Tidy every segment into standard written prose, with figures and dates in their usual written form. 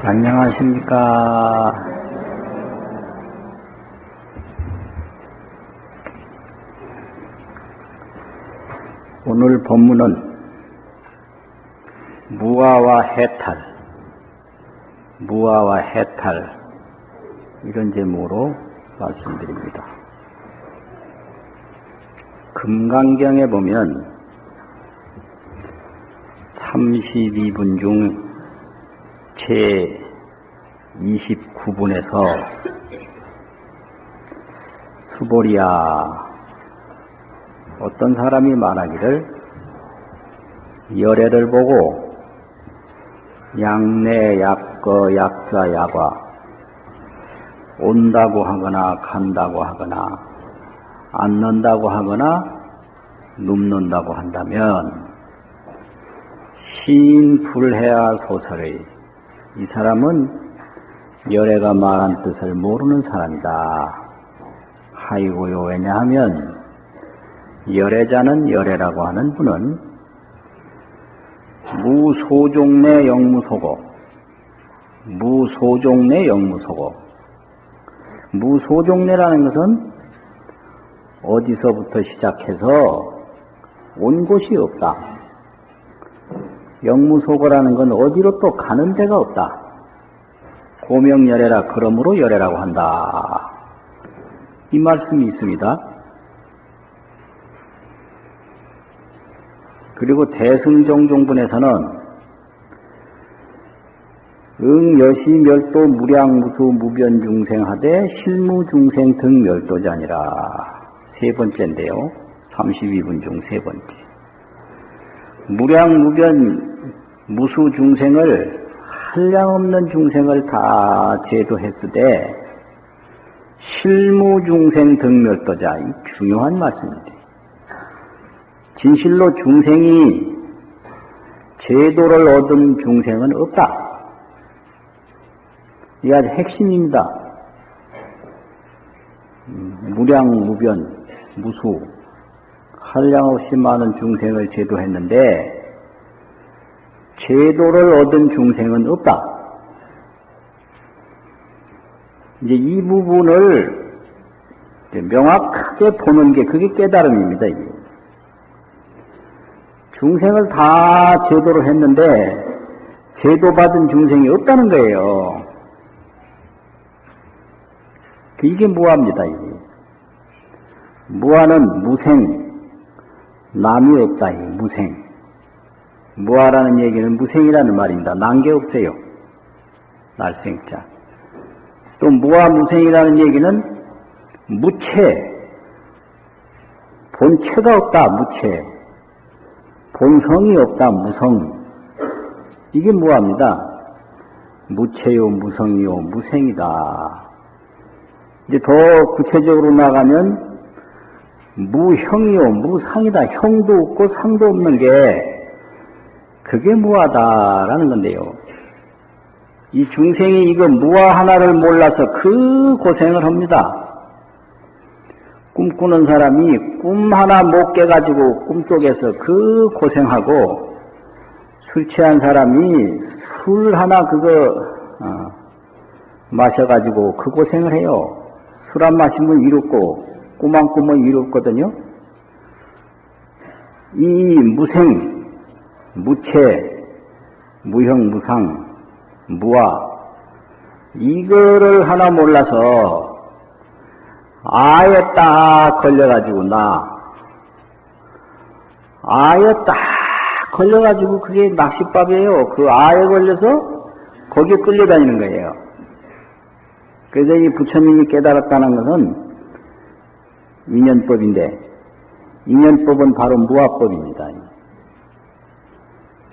안녕하십니까. 오늘 법문은 무아와 해탈 이런 제목으로 말씀드립니다. 금강경에 보면 32분 중 제 29분에서 수보리야, 어떤 사람이 말하기를 열애를 보고 양내, 약거, 약자, 야과 온다고 하거나 간다고 하거나 앉는다고 하거나 눕는다고 한다면 시인불해야 소설의 이 사람은 열애가 말한 뜻을 모르는 사람이다. 하이고요. 왜냐하면 열애자는 열애라고 하는 분은 무소종내 영무소고, 무소종내라는 것은 어디서부터 시작해서 온 곳이 없다. 영무소고라는 건 어디로 또 가는 데가 없다. 고명열애라 그러므로 열애라고 한다. 이 말씀이 있습니다. 그리고 대승정종분에서는 여시멸도 무량무수 무변중생하되 실무중생 등 멸도자니라. 세 번째인데요. 32분 중 세 번째. 무량무변 무수 중생을 한량없는 중생을 다 제도했으되 실무중생 등 멸도자. 이 중요한 말씀입니다. 진실로 중생이 제도를 얻은 중생은 없다. 이게 아주 핵심입니다. 무량무변 무수 한량없이 많은 중생을 제도했는데 제도를 얻은 중생은 없다. 이제 이 부분을 명확하게 보는 게 그게 깨달음입니다. 이게. 중생을 다 제도를 했는데 제도받은 중생이 없다는 거예요. 이게 무아입니다. 이게. 무아는 무생, 남이 없다. 이게 무생. 무아라는 얘기는 무생이라는 말입니다. 난 게 없어요. 날생자. 또 무아무생이라는 얘기는 무체, 본체가 없다. 무체. 본성이 없다. 무성. 이게 무아입니다. 무체요, 무성이요, 무생이다. 이제 더 구체적으로 나가면 무형이요, 무상이다. 형도 없고 상도 없는 게 그게 무아다라는 건데요. 이 중생이 이거 무아 하나를 몰라서 그 고생을 합니다. 꿈꾸는 사람이 꿈 하나 못 깨가지고 꿈속에서 그 고생하고, 술 취한 사람이 술 하나 마셔가지고 그 고생을 해요. 술 안 마시면 이롭고 꿈 안 꾸면 이롭거든요. 이 무생, 무체, 무형, 무상, 무아, 이거를 하나 몰라서 아예 딱 걸려가지고 아예 딱 걸려가지고 그게 낚싯밥이에요. 그 아에 걸려서 거기에 끌려다니는 거예요. 그래서 이 부처님이 깨달았다는 것은 인연법인데, 인연법은 바로 무아법입니다.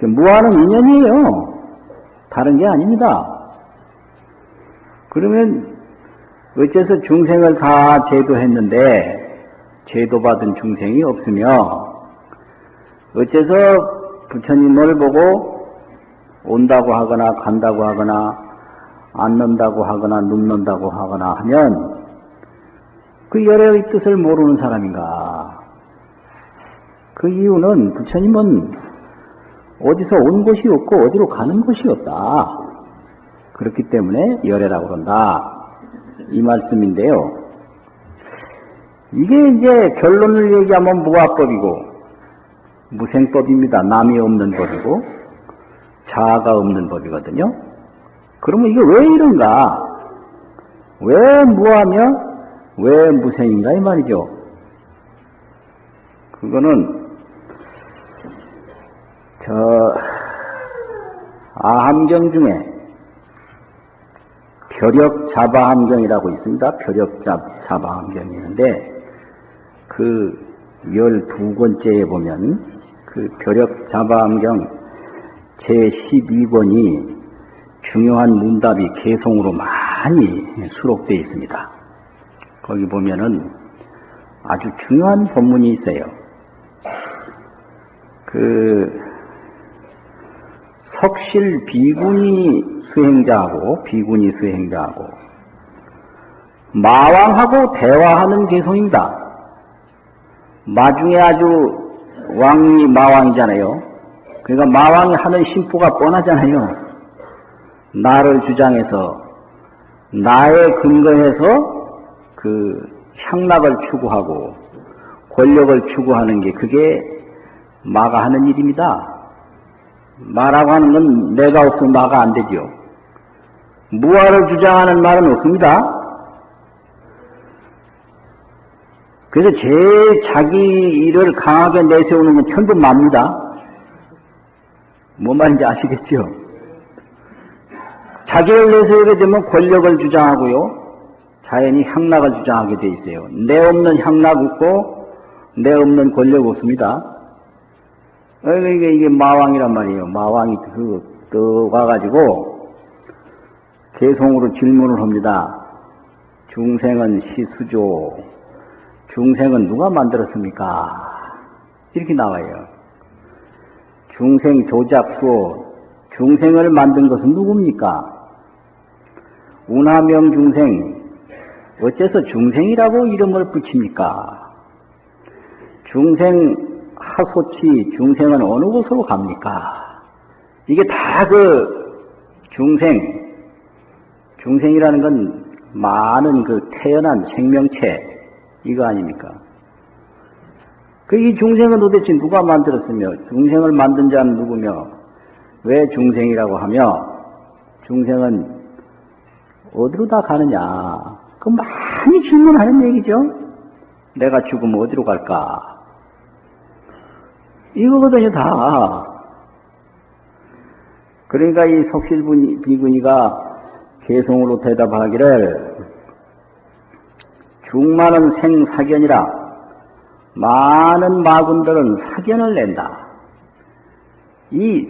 무아는 인연이에요. 다른 게 아닙니다. 그러면 어째서 중생을 다 제도했는데 제도받은 중생이 없으며, 어째서 부처님을 보고 온다고 하거나 간다고 하거나 앉는다고 하거나 눕는다고 하거나 하면 그 열애의 뜻을 모르는 사람인가? 그 이유는 부처님은 어디서 온 곳이 없고 어디로 가는 곳이 없다. 그렇기 때문에 열애라고 그런다. 이 말씀인데요. 이게 이제 결론을 얘기하면 무아법이고 무생법입니다. 남이 없는 법이고 자아가 없는 법이거든요. 그러면 이게 왜 이런가? 왜 무아며 왜 무생인가 이 말이죠. 그거는 아함경 중에 벼력자바함경이라고 있습니다. 벼력자바함경이 있는데 그 12권째에 보면 그 벼력자바함경 제12권이 중요한 문답이 개송으로 많이 수록되어 있습니다. 거기 보면은 아주 중요한 본문이 있어요. 그 석실 비구니 수행자하고 마왕하고 대화하는 개송입니다. 마중에 아주 왕이 마왕이잖아요. 그러니까 마왕이 하는 심보가 뻔하잖아요. 나를 주장해서 나에 근거해서 그 향락을 추구하고 권력을 추구하는 게 그게 마가 하는 일입니다. 마라고 하는 건 내가 없으면 마가 안 되죠. 무아를 주장하는 말은 없습니다. 그래서 제일 자기 일을 강하게 내세우는 건 전부 마입니다. 뭔 말인지 아시겠죠? 자기를 내세우게 되면 권력을 주장하고요. 자연히 향락을 주장하게 돼 있어요. 내 없는 향락 없고 내 없는 권력 없습니다. 이게 마왕이란 말이에요. 마왕이 떡 와가지고 개송으로 질문을 합니다. 중생은 시수조. 중생은 누가 만들었습니까? 이렇게 나와요. 중생 조작수호. 중생을 만든 것은 누굽니까? 운하명 중생. 어째서 중생이라고 이름을 붙입니까? 중생 하소치. 중생은 어느 곳으로 갑니까? 이게 다 중생이라는 건 많은 태어난 생명체 이거 아닙니까? 이 중생은 도대체 누가 만들었으며 중생을 만든 자는 누구며 왜 중생이라고 하며 중생은 어디로 다 가느냐? 그 많이 질문하는 얘기죠. 내가 죽으면 어디로 갈까? 이거거든요, 다. 그러니까 이 석실비구니가 개송으로 대답하기를 중마는 생사견이라 많은 마군들은 사견을 낸다. 이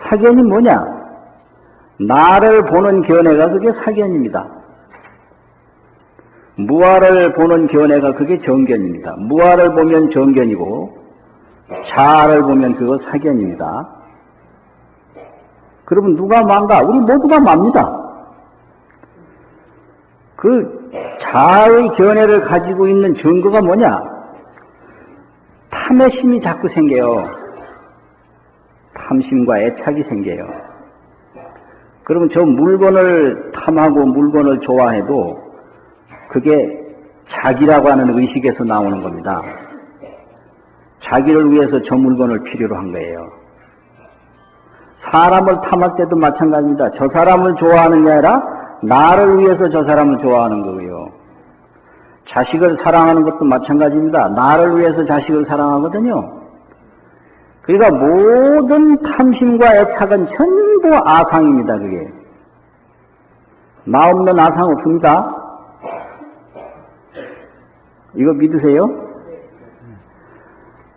사견이 뭐냐? 나를 보는 견해가 그게 사견입니다. 무아를 보는 견해가 그게 정견입니다. 무아를 보면 정견이고 자아를 보면 그거 사견입니다. 그러면 누가 마인가? 우리 모두가 마입니다. 그 자아의 견해를 가지고 있는 증거가 뭐냐? 탐의심이 자꾸 생겨요. 탐심과 애착이 생겨요. 그러면 저 물건을 탐하고 물건을 좋아해도 그게 자기라고 하는 의식에서 나오는 겁니다. 자기를 위해서 저 물건을 필요로 한 거예요. 사람을 탐할 때도 마찬가지입니다. 저 사람을 좋아하는 게 아니라 나를 위해서 저 사람을 좋아하는 거고요. 자식을 사랑하는 것도 마찬가지입니다. 나를 위해서 자식을 사랑하거든요. 그러니까 모든 탐심과 애착은 전부 아상입니다. 그게. 나 없는 아상 없습니다. 이거 믿으세요?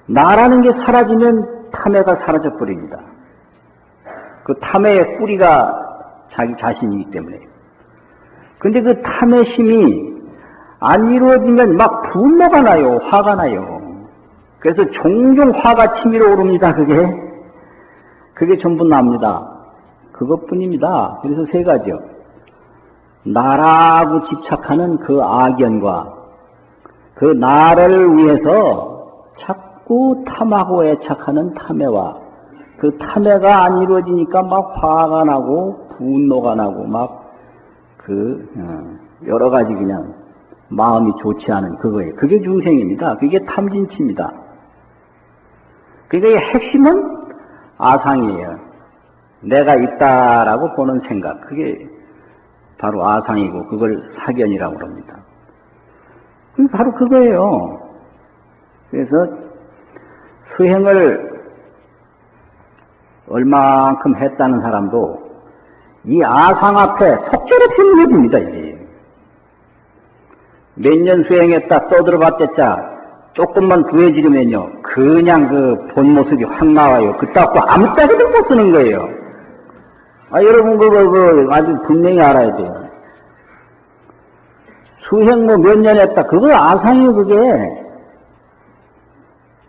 나라는 게 사라지면 탐해가 사라져 버립니다. 그 탐해의 뿌리가 자기 자신이기 때문에. 근데 그 탐의 심이 안 이루어지면 막 분노가 나요. 화가 나요. 그래서 종종 화가 치밀어 오릅니다. 그게 전부 납니다. 그것뿐입니다. 그래서 세 가지요. 나라고 집착하는 그 악연과 그 나를 위해서 자꾸 탐하고 애착하는 탐해와 그 탐해가 안 이루어지니까 막 화가 나고 분노가 나고 막 여러 가지 그냥 마음이 좋지 않은 그거예요. 그게 중생입니다. 그게 탐진치입니다. 그게 핵심은 아상이에요. 내가 있다라고 보는 생각. 그게 바로 아상이고 그걸 사견이라고 합니다. 그게 바로 그거예요. 그래서 수행을 얼만큼 했다는 사람도 이 아상 앞에 속절없이 무너집니다. 몇 년 수행했다 떠들어봤댔자 조금만 구해지려면요 그냥 그 본 모습이 확 나와요. 그따고 아무짝에도 못 쓰는 거예요. 여러분 그거 아주 분명히 알아야 돼요. 수행 뭐 몇 년 했다 그거 아상이에요. 그게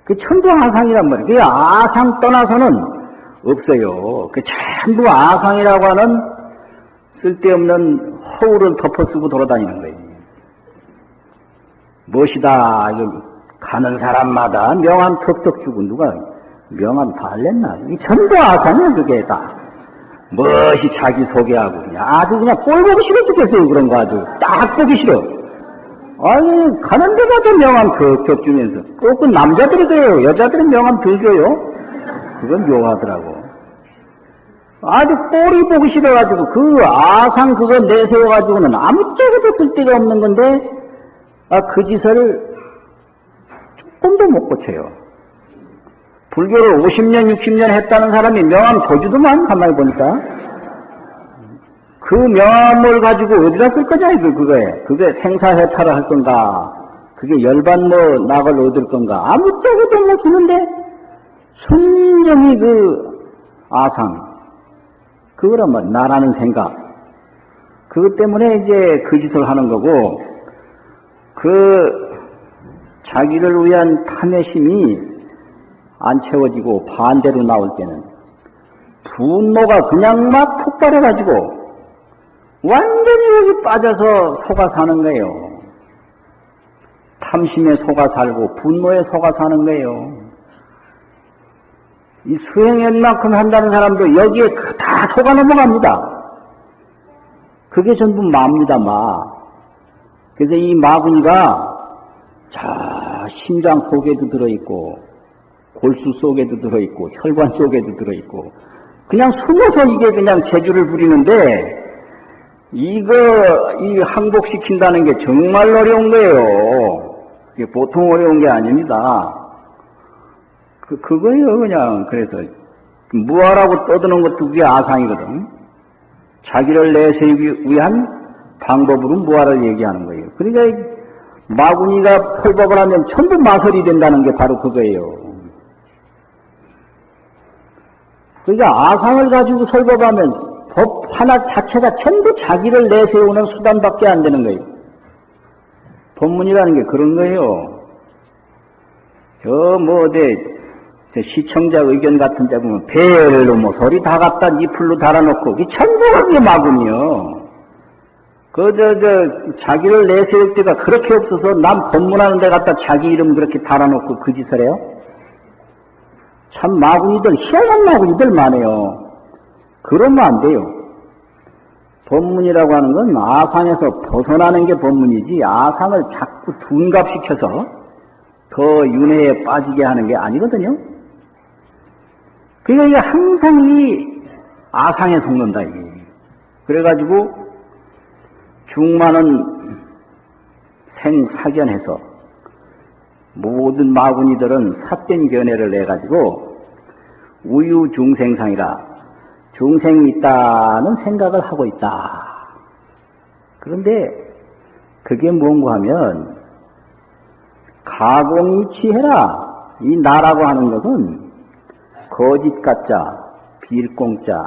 그 전부 아상이란 말이에요. 그게 아상 떠나서는 없어요. 그 전부 아상이라고 하는 쓸데없는 허울을 덮어쓰고 돌아다니는 거예요. 무엇이다. 이거 가는 사람마다 명함 턱턱 주고 누가 명함 달랬나? 이 전부 아상이야 그게 다. 무엇이 자기 소개하고 그냥 아주 그냥 꼴 보기 싫어 죽겠어요. 그런 거 아주 딱 보기 싫어. 아니 가는 데마다 명함 턱턱 주면서 꼭 그 남자들이 그래요. 여자들은 명함 덜 줘요. 그건 묘하더라고. 아주 꼴이 보기 싫어가지고 그 아상 그거 내세워가지고는 아무짝에도 쓸데가 없는 건데 그 짓을 조금도 못 고쳐요. 불교를 50년 60년 했다는 사람이 명함 도주도만 가만히 보니까 그 명함을 가지고 어디다 쓸 거냐 그거에. 그게 생사해탈을 할 건가 그게 열반 낙을 얻을 건가 아무짝에도 못 쓰는데 순전히 그 아상 그거란 말 나라는 생각 그것 때문에 이제 그 짓을 하는 거고 그 자기를 위한 탐의심이 안 채워지고 반대로 나올 때는 분노가 그냥 막 폭발해가지고 완전히 여기 빠져서 속아 사는 거예요. 탐심에 속아 살고 분노에 속아 사는 거예요. 이 수행연만큼 한다는 사람도 여기에 다 속아 넘어갑니다. 그게 전부 마입니다, 마. 그래서 이 마구니가 저 심장 속에도 들어있고 골수 속에도 들어있고 혈관 속에도 들어있고 그냥 숨어서 이게 그냥 재주를 부리는데 이 항복시킨다는 게 정말 어려운 거예요. 이게 보통 어려운 게 아닙니다. 그거예요, 그냥. 그래서, 무아라고 떠드는 것도 그게 아상이거든. 자기를 내세우기 위한 방법으로 무아를 얘기하는 거예요. 그러니까, 마구니가 설법을 하면 전부 마설이 된다는 게 바로 그거예요. 그러니까 아상을 가지고 설법하면 법 하나 자체가 전부 자기를 내세우는 수단밖에 안 되는 거예요. 법문이라는 게 그런 거예요. 시청자 의견 같은 데 보면 별로 소리 다 갖다 니풀로 달아놓고 그 전부가 그게 마군이요. 자기를 내세울 때가 그렇게 없어서 남 법문하는 데 갖다 자기 이름 그렇게 달아놓고 그 짓을 해요. 참 마군이들 희한한 마군이들 많아요. 그러면 안 돼요. 법문이라고 하는 건 아상에서 벗어나는 게 법문이지 아상을 자꾸 둔갑시켜서 더 윤회에 빠지게 하는 게 아니거든요. 그러니까 이게 항상 이 아상에 속는다, 이게. 그래가지고 중만은 생사견해서 모든 마군이들은 삿된 견해를 내가지고 우유중생상이라 중생이 있다는 생각을 하고 있다. 그런데 그게 뭔가 하면 가공이치해라. 이 나라고 하는 것은 거짓 가짜, 빌공짜,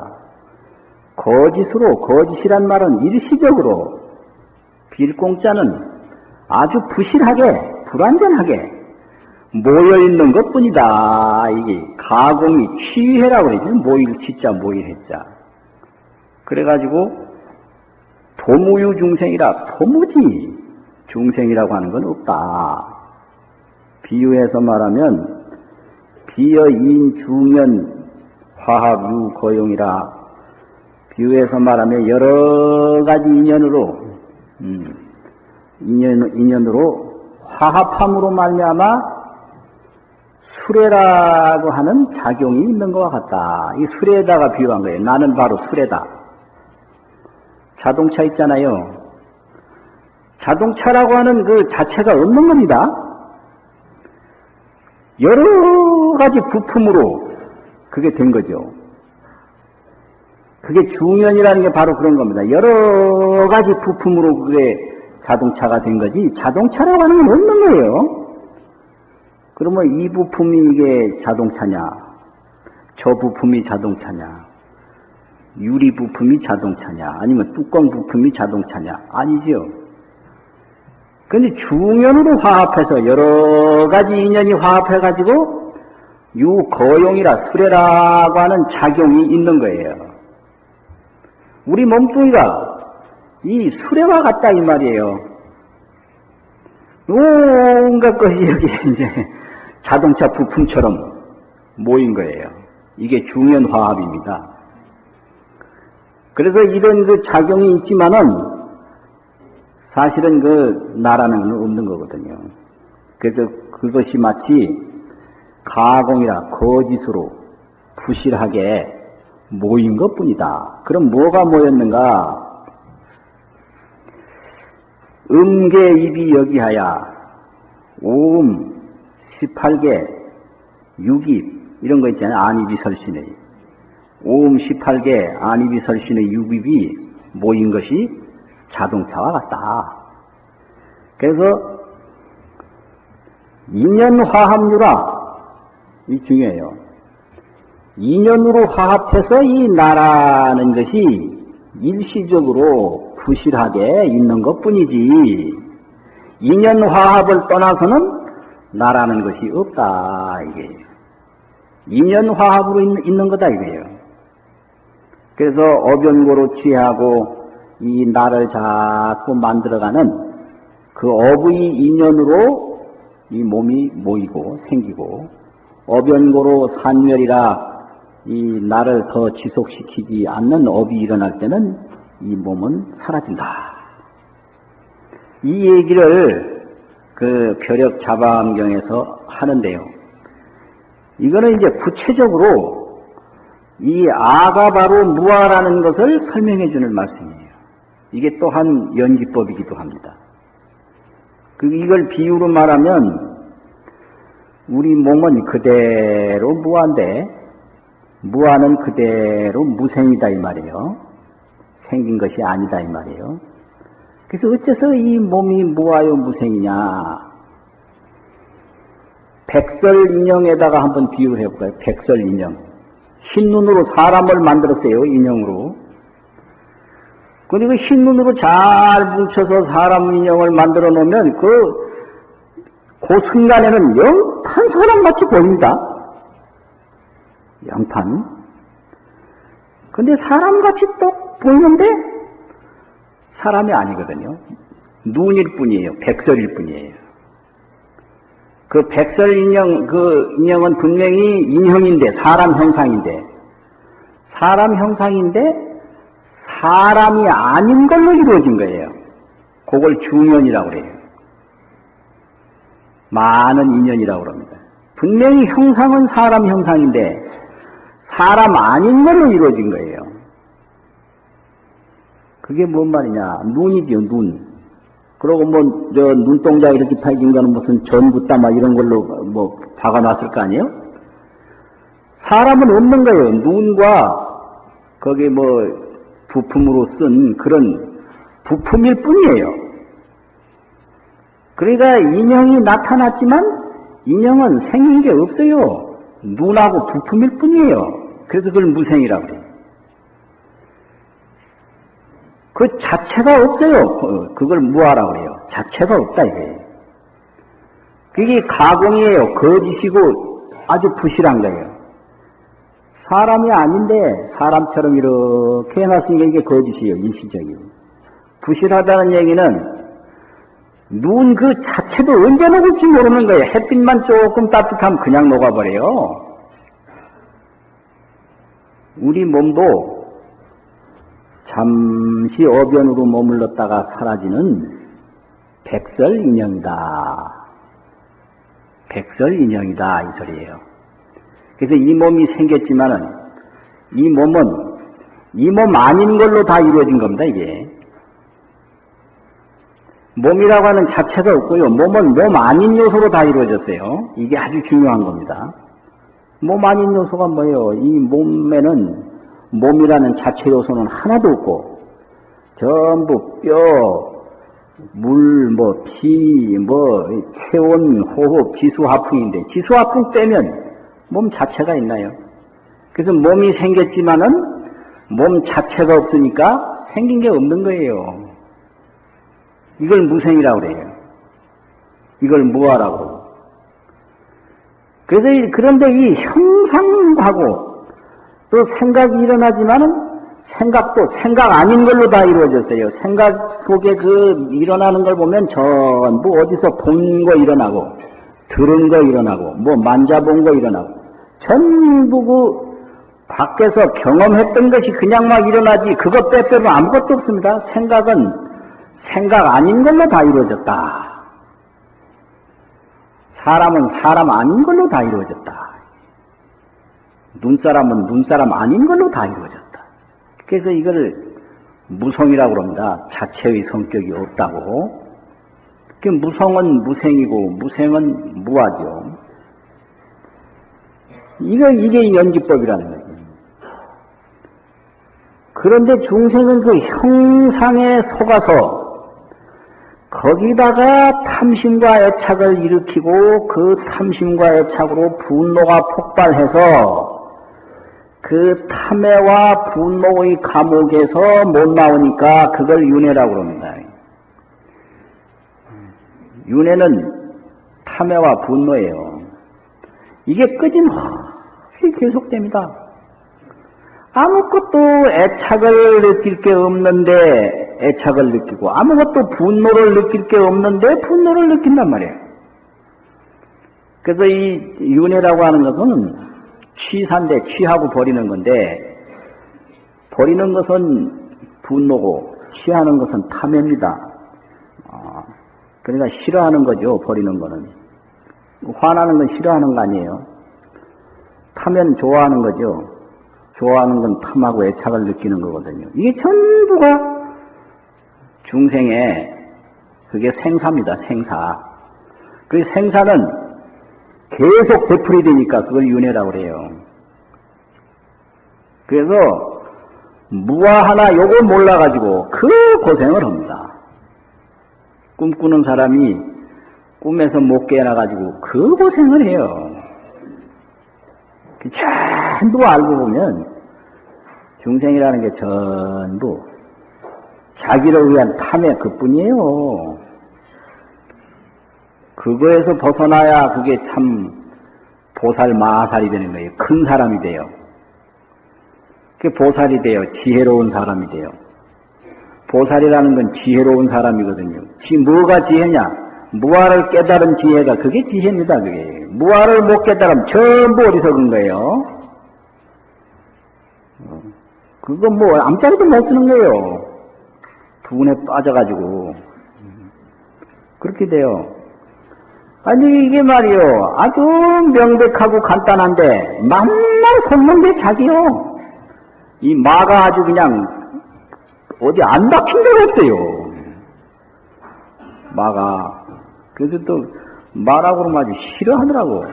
거짓으로, 거짓이란 말은 일시적으로, 빌공짜는 아주 부실하게, 불완전하게 모여있는 것 뿐이다. 이게 가공이 취해라고 그러죠. 모일 취자, 모일해자. 그래가지고 도무유 중생이라 도무지 중생이라고 하는 건 없다. 비유해서 말하면 비여인 중연 화합 유거용이라 비유해서 말하면 여러 가지 인연으로 화합함으로 말미암아 수레라고 하는 작용이 있는 것과 같다. 이 수레에다가 비유한 거예요. 나는 바로 수레다. 자동차 있잖아요. 자동차라고 하는 그 자체가 없는 겁니다. 여러 가지 부품으로 그게 된 거죠. 그게 중연이라는 게 바로 그런 겁니다. 여러 가지 부품으로 그게 자동차가 된 거지, 자동차라고 하는 건 없는 거예요. 그러면 이 부품이 이게 자동차냐, 저 부품이 자동차냐, 유리 부품이 자동차냐, 아니면 뚜껑 부품이 자동차냐, 아니죠. 그런데 중연으로 화합해서 여러 가지 인연이 화합해가지고 유거용이라 수레라고 하는 작용이 있는 거예요. 우리 몸뚱이가 이 수레와 같다 이 말이에요. 온갖 것이 여기 이제 자동차 부품처럼 모인 거예요. 이게 중연화합입니다. 그래서 이런 그 작용이 있지만은 사실은 그 나라는 건 없는 거거든요. 그래서 그것이 마치 가공이라 거짓으로 부실하게 모인 것 뿐이다. 그럼 뭐가 모였는가? 음계 입이 여기하야 오음 18개 육입 이런 거 있잖아요. 안입이 설신의 오음 18개 안입이 설신의 육입이 모인 것이 자동차와 같다. 그래서 인연화합류라 이 중요해요. 인연으로 화합해서 이 나라는 것이 일시적으로 부실하게 있는 것 뿐이지, 인연화합을 떠나서는 나라는 것이 없다, 이게. 인연화합으로 있는 거다, 이거예요. 그래서 어변고로 취하고 이 나를 자꾸 만들어가는 그 업의 인연으로 이 몸이 모이고 생기고, 어변고로 산멸이라 이 나를 더 지속시키지 않는 업이 일어날 때는 이 몸은 사라진다. 이 얘기를 그 벼력 자방경에서 하는데요. 이거는 이제 구체적으로 이 아가 바로 무아라는 것을 설명해 주는 말씀이에요. 이게 또한 연기법이기도 합니다. 이걸 비유로 말하면 우리 몸은 그대로 무아인데 무아는 그대로 무생이다 이 말이에요. 생긴 것이 아니다 이 말이에요. 그래서 어째서 이 몸이 무아요 무생이냐? 백설인형에다가 한번 비유를 해볼까요? 백설인형. 흰눈으로 사람을 만들었어요. 인형으로. 그리고 흰눈으로 잘 뭉쳐서 사람 인형을 만들어 놓으면 그 순간에는 영판 사람같이 보입니다. 양판. 근데 사람같이 똑 보이는데 사람이 아니거든요. 눈일 뿐이에요. 백설일 뿐이에요. 그 백설 인형, 그 인형은 분명히 인형인데, 사람 형상인데 사람이 아닌 걸로 이루어진 거예요. 그걸 중연이라고 그래요. 많은 인연이라고 합니다. 분명히 형상은 사람 형상인데 사람 아닌 걸로 이루어진 거예요. 그게 뭔 말이냐? 눈이지요, 눈. 그러고 눈동자 이렇게 파진 거는 무슨 전붓다 막 이런 걸로 박아놨을 거 아니에요? 사람은 없는 거예요. 눈과 거기 부품으로 쓴 그런 부품일 뿐이에요. 그러니까 인형이 나타났지만 인형은 생긴 게 없어요. 눈하고 부품일 뿐이에요. 그래서 그걸 무생이라고 그래요. 그 자체가 없어요. 그걸 무아라고 그래요. 자체가 없다 이거예요. 그게 가공이에요. 거짓이고 아주 부실한 거예요. 사람이 아닌데 사람처럼 이렇게 해놨으니까 이게 거짓이에요. 일시적이고. 부실하다는 얘기는 눈 그 자체도 언제 녹을지 모르는 거예요. 햇빛만 조금 따뜻하면 그냥 녹아버려요. 우리 몸도 잠시 어변으로 머물렀다가 사라지는 백설인형이다. 백설인형이다 이 소리예요. 그래서 이 몸이 생겼지만은 이 몸은 이 몸 아닌 걸로 다 이루어진 겁니다. 이게 몸이라고 하는 자체가 없고요. 몸은 몸 아닌 요소로 다 이루어졌어요. 이게 아주 중요한 겁니다. 몸 아닌 요소가 뭐예요? 이 몸에는 몸이라는 자체 요소는 하나도 없고 전부 뼈, 물, 피, 체온, 호흡, 지수화풍인데 지수화풍 빼면 몸 자체가 있나요? 그래서 몸이 생겼지만은 몸 자체가 없으니까 생긴 게 없는 거예요. 이걸 무생이라고 그래요. 이걸 무아라고 그러고. 그래서 그런데 이 형상하고 또 생각이 일어나지만은 생각도 생각 아닌 걸로 다 이루어졌어요. 생각 속에 그 일어나는 걸 보면 전부 어디서 본 거 일어나고 들은 거 일어나고 만져본 거 일어나고 전부 그 밖에서 경험했던 것이 그냥 막 일어나지 그것 빼빼로 아무것도 없습니다. 생각은 생각 아닌 걸로 다 이루어졌다. 사람은 사람 아닌 걸로 다 이루어졌다. 눈사람은 눈사람 아닌 걸로 다 이루어졌다. 그래서 이걸 무성이라고 합니다. 자체의 성격이 없다고. 무성은 무생이고 무생은 무아죠. 이게 연기법이라는 거예요. 그런데 중생은 그 형상에 속아서 거기다가 탐심과 애착을 일으키고 그 탐심과 애착으로 분노가 폭발해서 그 탐애와 분노의 감옥에서 못 나오니까 그걸 윤회라고 합니다. 윤회는 탐애와 분노예요. 이게 끊임없이 계속됩니다. 아무것도 애착을 느낄 게 없는데 애착을 느끼고 아무것도 분노를 느낄 게 없는데 분노를 느낀단 말이에요. 그래서 이 윤회라고 하는 것은 취사인데 취하고 버리는 건데 버리는 것은 분노고 취하는 것은 탐애입니다. 그러니까 싫어하는 거죠. 버리는 거는. 화나는 건 싫어하는 거 아니에요. 탐은 좋아하는 거죠. 좋아하는 건 탐하고 애착을 느끼는 거거든요. 이게 전부가 중생의 그게 생사입니다. 생사. 그 생사는 계속 되풀이 되니까 그걸 윤회라고 그래요. 그래서 무아 하나 요걸 몰라가지고 그 고생을 합니다. 꿈꾸는 사람이 꿈에서 못 깨어나가지고 그 고생을 해요. 전부 알고 보면 중생이라는 게 전부 자기를 위한 탐의 그뿐이에요. 그거에서 벗어나야 그게 참 보살 마살이 되는 거예요. 큰 사람이 돼요. 그게 보살이 돼요. 지혜로운 사람이 돼요. 보살이라는 건 지혜로운 사람이거든요. 뭐가 지혜냐? 무아를 깨달은 지혜가 그게 지혜입니다. 그게 무아를 못 깨달으면 전부 어리석은 거예요. 그거 암짝에도 못 쓰는 거예요. 두근에 빠져가지고 그렇게 돼요. 아니 이게 말이요 아주 명백하고 간단한데 만날 속는데 자기요 이 마가 아주 그냥 어디 안 박힌 적 없어요. 마가 그래서 또 말하고 그러면 아주 싫어하더라고.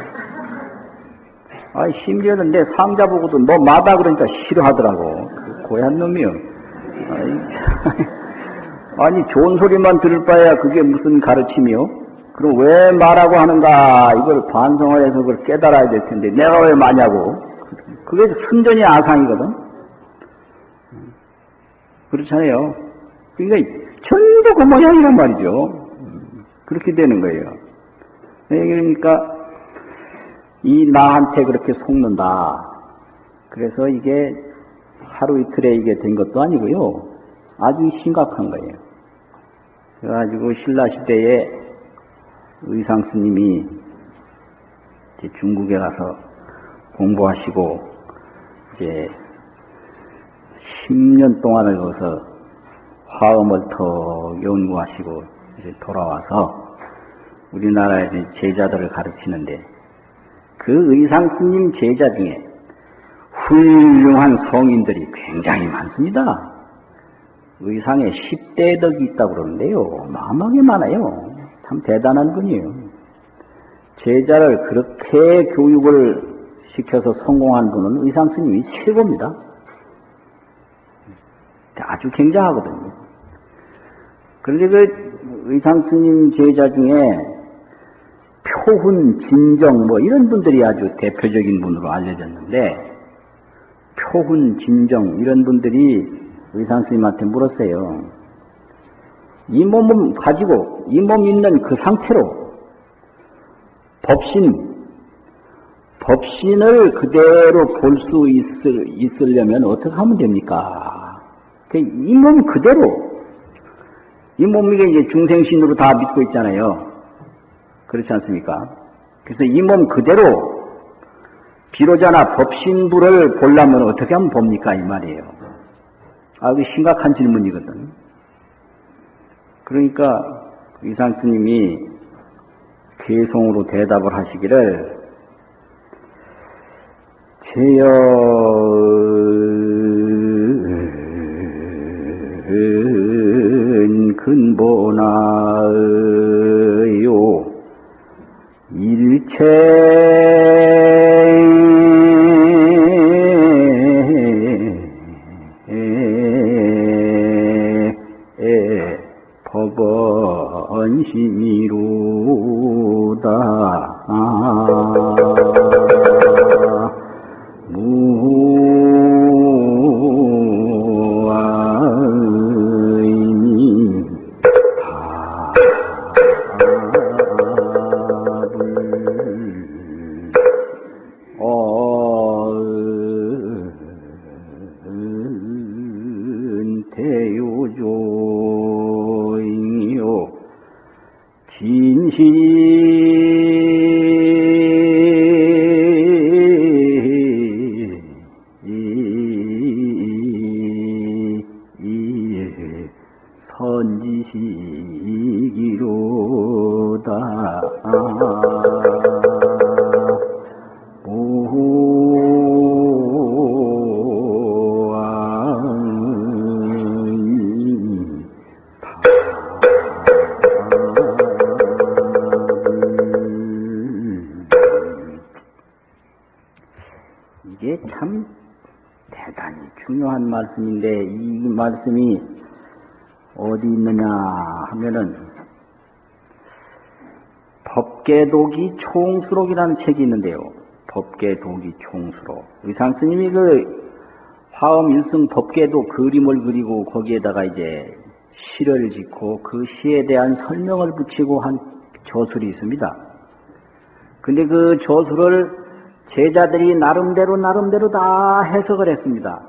심지어는 내 상자 보고도 너 마다 그러니까 싫어하더라고. 그 고얀 놈이요. 아니 좋은 소리만 들을 바에야 그게 무슨 가르침이요? 그럼 왜 말하고 하는가 이걸 반성을 해서 그걸 깨달아야 될 텐데 내가 왜 마냐고. 그게 순전히 아상이거든. 그렇잖아요. 그러니까 전부 그 모양이란 말이죠. 그렇게 되는 거예요. 그러니까 이 나한테 그렇게 속는다. 그래서 이게 하루 이틀에 이게 된 것도 아니고요. 아주 심각한 거예요. 그래가지고 신라시대에 의상 스님이 이제 중국에 가서 공부하시고 이제 10년 동안을 거기서 화엄을 더 연구하시고 이제 돌아와서 우리나라에서 제자들을 가르치는데 그 의상스님 제자 중에 훌륭한 성인들이 굉장히 많습니다. 의상에 10대 덕이 있다고 그러는데요. 어마어마하게 많아요. 참 대단한 분이에요. 제자를 그렇게 교육을 시켜서 성공한 분은 의상스님이 최고입니다. 아주 굉장하거든요. 그런데 그 의상스님 제자 중에 표훈, 진정 뭐 이런 분들이 아주 대표적인 분으로 알려졌는데 표훈, 진정 이런 분들이 의상스님한테 물었어요. 이 몸을 가지고 이 몸 있는 그 상태로 법신을 그대로 볼 수 있으려면 어떻게 하면 됩니까? 이 몸 그대로, 이 몸이 이제 중생신으로 다 믿고 있잖아요. 그렇지 않습니까? 그래서 이 몸 그대로 비로자나 법신부를 보려면 어떻게 하면 봅니까? 이 말이에요. 아주 심각한 질문이거든. 그러니까 의상 스님이 개송으로 대답을 하시기를 제연 근본하여 일체 법원심이로다. 무아의미 답을 대요조잉요 선지시기로다. 이게 참 대단히 중요한 말씀인데 이 말씀이 어디 있느냐 하면은 법계도기 총수록이라는 책이 있는데요. 법계도기 총수록. 의상스님이 그 화엄 일승 법계도 그림을 그리고 거기에다가 이제 시를 짓고 그 시에 대한 설명을 붙이고 한 저술이 있습니다. 근데 그 저술을 제자들이 나름대로 다 해석을 했습니다.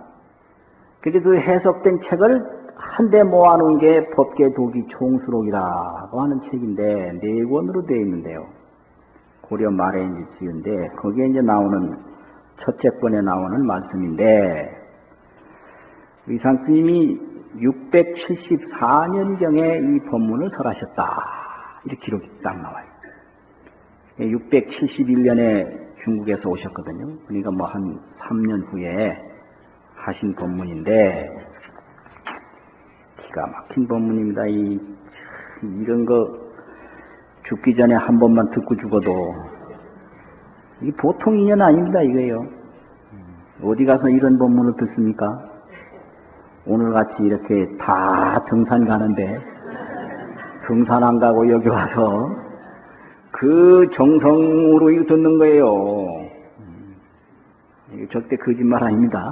근데 그 해석된 책을 한데 모아놓은 게 법계도기 총수록이라고 하는 책인데 4권으로 되어 있는데요. 고려 말에 이제 지은데 거기에 이제 나오는 첫째 권에 나오는 말씀인데 의상스님이 674년경에 이 법문을 설하셨다. 이렇게 기록이 딱 나와요. 671년에 중국에서 오셨거든요. 그러니까 뭐 한 3년 후에 하신 법문인데 기가 막힌 법문입니다. 이런 거 죽기 전에 한 번만 듣고 죽어도 이게 보통 인연 아닙니다. 이거예요. 어디 가서 이런 법문을 듣습니까? 오늘같이 이렇게 다 등산 가는데 등산 안 가고 여기 와서 그 정성으로 이거 듣는 거예요. 이게 절대 거짓말 아닙니다.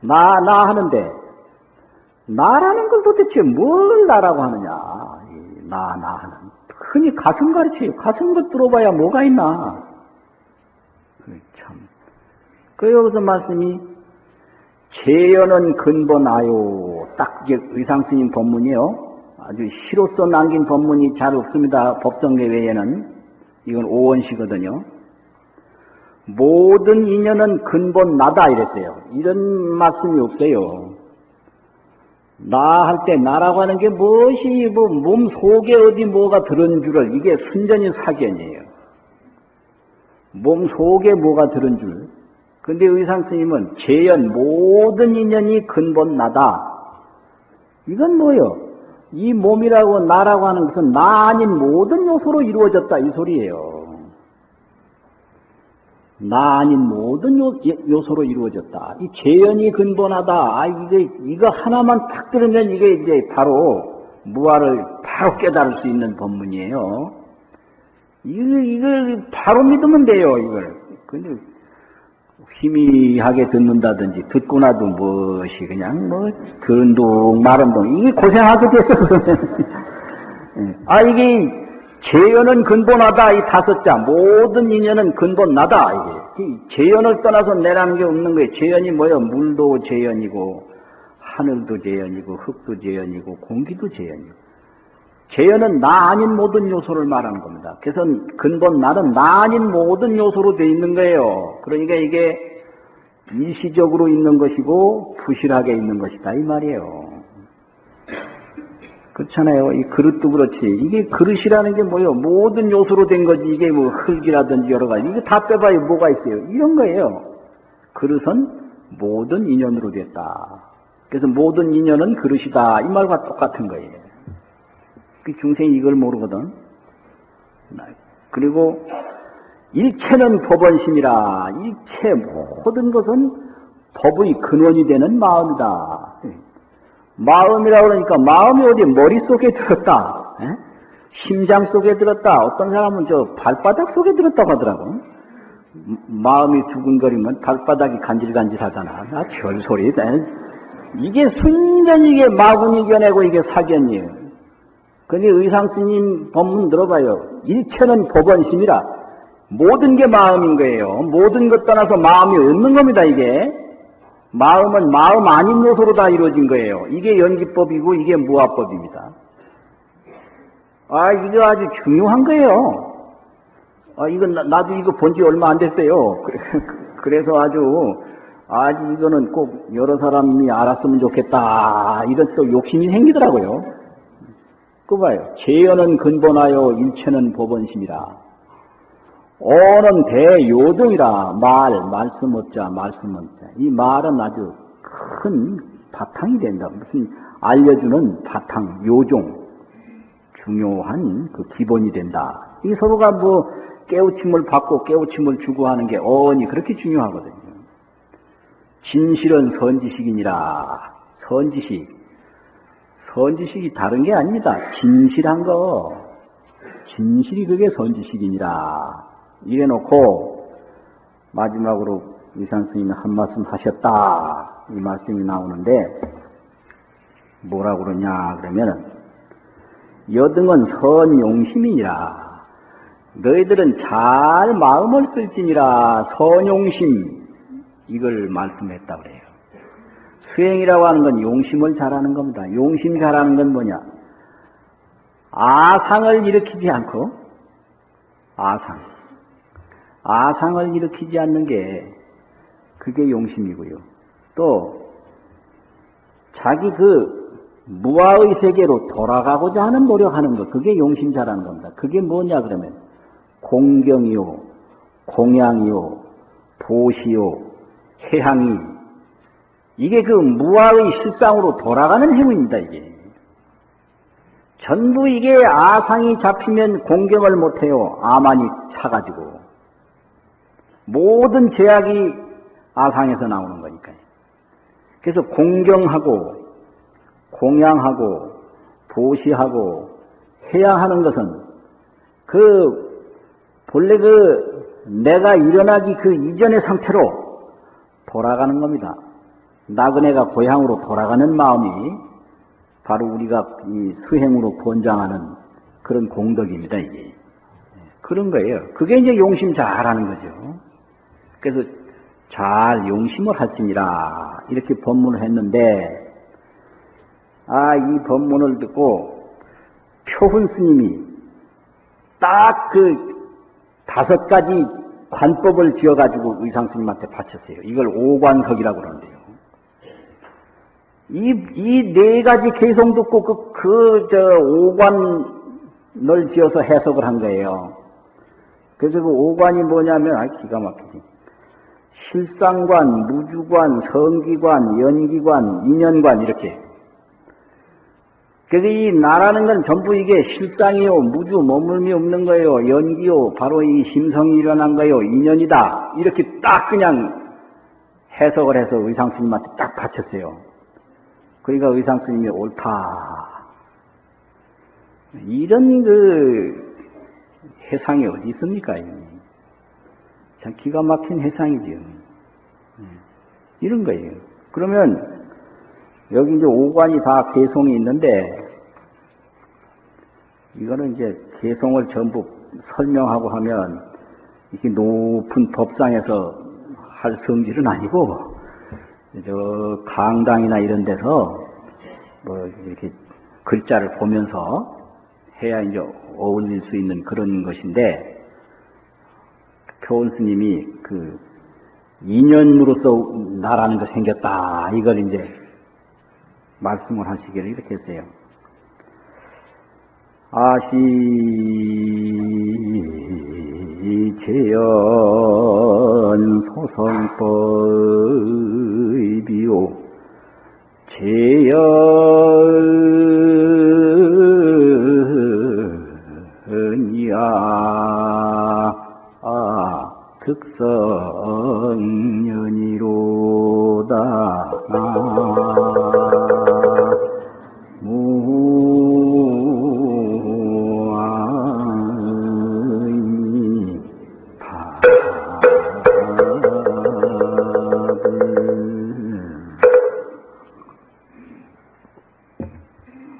나 하는데 나라는 걸 도대체 뭘 나라고 하느냐. 나 하는 흔히 가슴 가르쳐요. 가슴 것 들어봐야 뭐가 있나. 참. 그 여기서 말씀이 제연은 근본하요. 딱 이게 의상스님 법문이요. 아주 시로써 남긴 법문이 잘 없습니다. 법성계 외에는. 이건 오원시거든요. 모든 인연은 근본 나다 이랬어요. 이런 말씀이 없어요. 나 할 때 나라고 하는 게 무엇이 뭐 몸 속에 어디 뭐가 들은 줄을 이게 순전히 사견이에요. 몸 속에 뭐가 들은 줄. 근데 의상 스님은 재연 모든 인연이 근본 나다. 이건 뭐요? 이 몸이라고 나라고 하는 것은 나 아닌 모든 요소로 이루어졌다 이 소리예요. 나 아닌 모든 요소로 이루어졌다. 이 재연이 근본하다. 아, 이거 하나만 딱 들으면 이게 이제 바로 무아를 바로 깨달을 수 있는 법문이에요. 이걸 바로 믿으면 돼요, 이걸. 근데 희미하게 듣는다든지 듣고 나도 무엇이 그냥 뭐 들은둥 마른둥 이게 고생하게 돼서 아 이게 재연은 근본하다 이 다섯자 모든 인연은 근본 나다 이게 이 재연을 떠나서 내라는 게 없는 거예요. 재연이 뭐예요? 물도 재연이고 하늘도 재연이고 흙도 재연이고 공기도 재연이고 재연은 나 아닌 모든 요소를 말하는 겁니다. 그래서 근본 나는 나 아닌 모든 요소로 되어 있는 거예요. 그러니까 이게 일시적으로 있는 것이고 부실하게 있는 것이다 이 말이에요. 그렇잖아요. 이 그릇도 그렇지. 이게 그릇이라는 게 뭐예요? 모든 요소로 된 거지. 이게 뭐 흙이라든지 여러 가지. 이거 다 빼봐야 뭐가 있어요? 이런 거예요. 그릇은 모든 인연으로 됐다. 그래서 모든 인연은 그릇이다. 이 말과 똑같은 거예요. 그 중생이 이걸 모르거든. 그리고 일체는 법원심이라. 일체 모든 것은 법의 근원이 되는 마음이다. 마음이라고 그러니까 마음이 어디 머릿속에 들었다. 에? 심장 속에 들었다. 어떤 사람은 저 발바닥 속에 들었다고 하더라고. 마음이 두근거리면 발바닥이 간질간질하잖아. 나 별소리다. 이게 순전히 이게 마구니 이겨내고 이게 사견이에요. 근데 의상스님 법문 들어봐요. 일체는 법원심이라. 모든 게 마음인 거예요. 모든 것 떠나서 마음이 없는 겁니다, 이게. 마음은 마음 아닌 요소로 다 이루어진 거예요. 이게 연기법이고 이게 무아법입니다. 아, 이거 아주 중요한 거예요. 아, 이건 나도 이거 본 지 얼마 안 됐어요. 그래서 아주 이거는 꼭 여러 사람이 알았으면 좋겠다. 이런 또 욕심이 생기더라고요. 그 봐요. 재연은 근본하여 일체는 법원심이라. 어는 대요종이라. 말씀 없자, 말씀 없자. 이 말은 아주 큰 바탕이 된다. 무슨 알려주는 바탕, 요종. 중요한 그 기본이 된다. 이 서로가 뭐 깨우침을 받고 깨우침을 주고 하는 게 어언이 그렇게 중요하거든요. 진실은 선지식이니라. 선지식이 다른 게 아닙니다. 진실한 거. 진실이 그게 선지식이니라. 이래놓고 마지막으로 의상스님이 한 말씀 하셨다. 이 말씀이 나오는데 뭐라고 그러냐 그러면은 여등은 선용심이니라. 너희들은 잘 마음을 쓸지니라. 선용심 이걸 말씀했다 그래요. 수행이라고 하는 건 용심을 잘하는 겁니다. 용심 잘하는 건 뭐냐? 아상을 일으키지 않고 아상을 일으키지 않는 게 그게 용심이고요. 또 자기 그 무아의 세계로 돌아가고자 하는 노력하는 것 그게 용심 잘하는 겁니다. 그게 뭐냐 그러면 공경이요, 공양이요, 보시요, 해향이 이게 그 무아의 실상으로 돌아가는 행위입니다. 이게 전부 이게 아상이 잡히면 공경을 못해요. 아만이 차가지고 모든 제약이 아상에서 나오는 거니까요. 그래서 공경하고 공양하고 보시하고 해야 하는 것은 본래 내가 일어나기 그 이전의 상태로 돌아가는 겁니다. 나그네가 고향으로 돌아가는 마음이 바로 우리가 이 수행으로 권장하는 그런 공덕입니다, 이게. 그런 거예요. 그게 이제 용심 잘하는 거죠. 그래서 잘 용심을 할지니라 이렇게 법문을 했는데 이 법문을 듣고 표훈 스님이 딱 그 5가지 관법을 지어가지고 의상스님한테 바쳤어요. 이걸 오관석이라고 그러는데요. 이 네 가지 개성 듣고 오관을 지어서 해석을 한 거예요. 그래서 그 오관이 뭐냐면, 기가 막히지. 실상관, 무주관, 성기관, 연기관, 인연관, 이렇게. 그래서 이 나라는 건 전부 이게 실상이요, 무주, 머물미 없는 거예요, 연기요, 바로 이 심성이 일어난 거예요, 인연이다. 이렇게 딱 그냥 해석을 해서 의상스님한테 딱 바쳤어요. 그러니까 의상스님이 옳다. 이런 해상이 어디 있습니까? 참 기가 막힌 해상이지요. 이런 거예요. 그러면 여기 이제 오관이 다 개성이 있는데 이거는 이제 개성을 전부 설명하고 하면 이렇게 높은 법상에서 할 성질은 아니고 저 강당이나 이런 데서 뭐 이렇게 글자를 보면서 해야 이제 어울릴 수 있는 그런 것인데 표원 스님이 그 인연으로서 나라는 거 생겼다 이걸 이제 말씀을 하시기를 이렇게 했어요. 아시 재연 소성법이요 재연이야 득성연이로다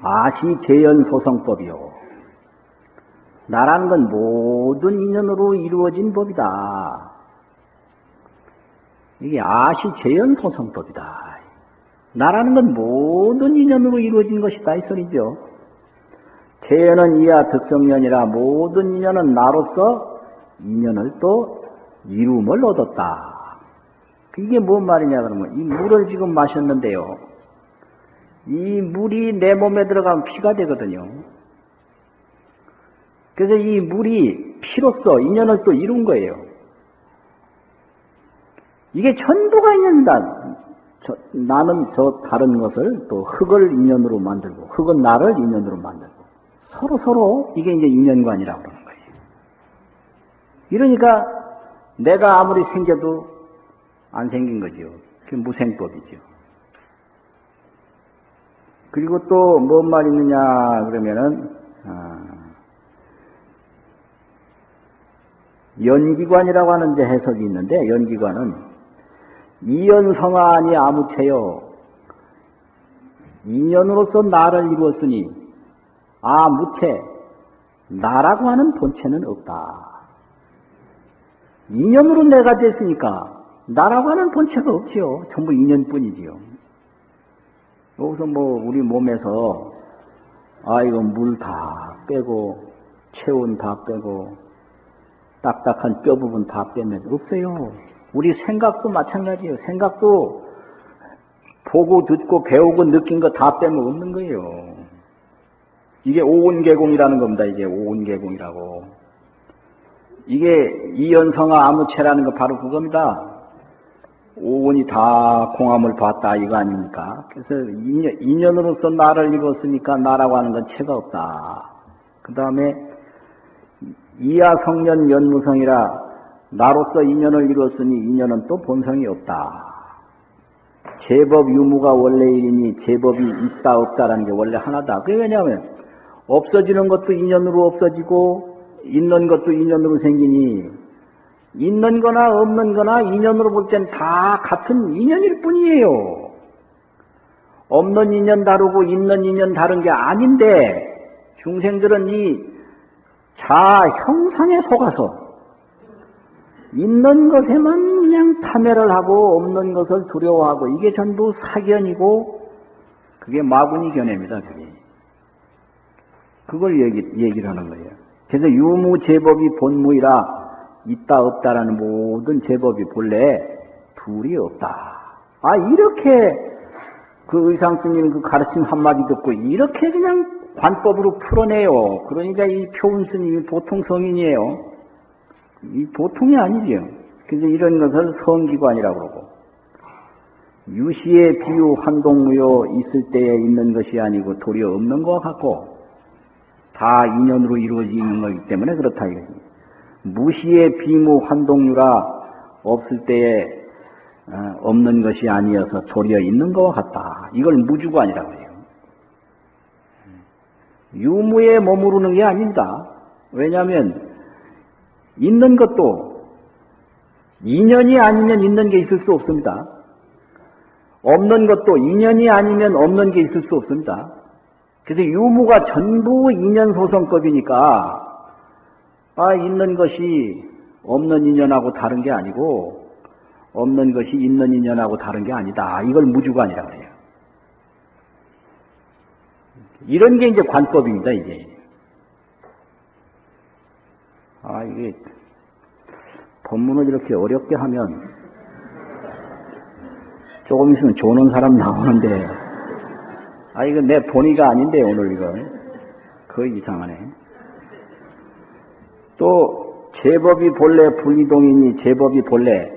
아시 재연소성법이요. 나라는 건 모든 인연으로 이루어진 법이다. 이게 아시 재연소성법이다. 나라는 건 모든 인연으로 이루어진 것이다 이 소리죠. 재연은 이하 득성연이라 모든 인연은 나로서 인연을 또 이룸을 얻었다. 이게 뭔 말이냐 그러면 이 물을 지금 마셨는데요. 이 물이 내 몸에 들어가면 피가 되거든요. 그래서 이 물이 피로써 인연을 또 이룬 거예요. 이게 전부가 인연이다. 나는 저 다른 것을 또 흙을 인연으로 만들고 흙은 나를 인연으로 만들고 서로 이게 이제 인연관이라고 그러는 거예요. 이러니까 내가 아무리 생겨도 안 생긴 거죠. 그게 무생법이죠. 그리고 또 뭔 말 있느냐 그러면은 연기관이라고 하는 이제 해석이 있는데 연기관은 이연성아니 아무체요 인연으로서 나를 이루었으니 아무체 나라고 하는 본체는 없다. 인연으로 내가 됐으니까 나라고 하는 본체가 없지요. 전부 인연뿐이지요. 여기서 뭐 우리 몸에서 이거 물 다 빼고 체온 다 빼고 딱딱한 뼈 부분 다 빼면 없어요. 우리 생각도 마찬가지예요. 생각도 보고 듣고 배우고 느낀 거 다 빼면 없는 거예요. 이게 오온계공이라는 겁니다. 이게 오온계공이라고. 이게 이연성아 아무체라는 거 바로 그겁니다. 오온이 다 공함을 봤다 이거 아닙니까? 그래서 인연으로서 나를 이루었으니까 나라고 하는 건 체가 없다. 그 다음에 이하 성년 연무성이라 나로서 인연을 이루었으니 인연은 또 본성이 없다. 제법 유무가 원래 일이니 제법이 있다 없다라는 게 원래 하나다. 그게 왜냐하면 없어지는 것도 인연으로 없어지고 있는 것도 인연으로 생기니 있는 거나 없는 거나 인연으로 볼 땐 다 같은 인연일 뿐이에요. 없는 인연 다르고 있는 인연 다른 게 아닌데 중생들은 이 자아 형상에 속아서 있는 것에만 그냥 탐해를 하고 없는 것을 두려워하고 이게 전부 사견이고 그게 마구니 견해입니다. 그걸 얘기를 하는 거예요. 그래서 유무제법이 본무이라 있다 없다라는 모든 제법이 본래 둘이 없다. 이렇게 그 의상스님 그 가르침 한마디 듣고 이렇게 그냥 관법으로 풀어내요. 그러니까 이 표운스님이 보통 성인이에요. 이 보통이 아니지요. 그래서 이런 것을 성기관이라고 그러고, 유시의 비유 환동무효 있을 때에 있는 것이 아니고 도리어 없는 것 같고 다 인연으로 이루어지는 것이기 때문에 그렇다 이거지. 무시의 비무 환동유라 없을 때에 없는 것이 아니어서 도리어 있는 것과 같다. 이걸 무주관이라고 해요. 유무에 머무르는 게 아닙니다. 왜냐하면 있는 것도 인연이 아니면 있는 게 있을 수 없습니다. 없는 것도 인연이 아니면 없는 게 있을 수 없습니다. 그래서 유무가 전부 인연소성법이니까 있는 것이 없는 인연하고 다른 게 아니고 없는 것이 있는 인연하고 다른 게 아니다. 이걸 무주관이라고 해요. 이런 게 이제 관법입니다, 이게. 이게 법문을 이렇게 어렵게 하면 조금 있으면 조는 사람 나오는데, 이건 내 본의가 아닌데, 오늘 이건. 거의 이상하네. 또, 제법이 본래 불이동이니 제법이 본래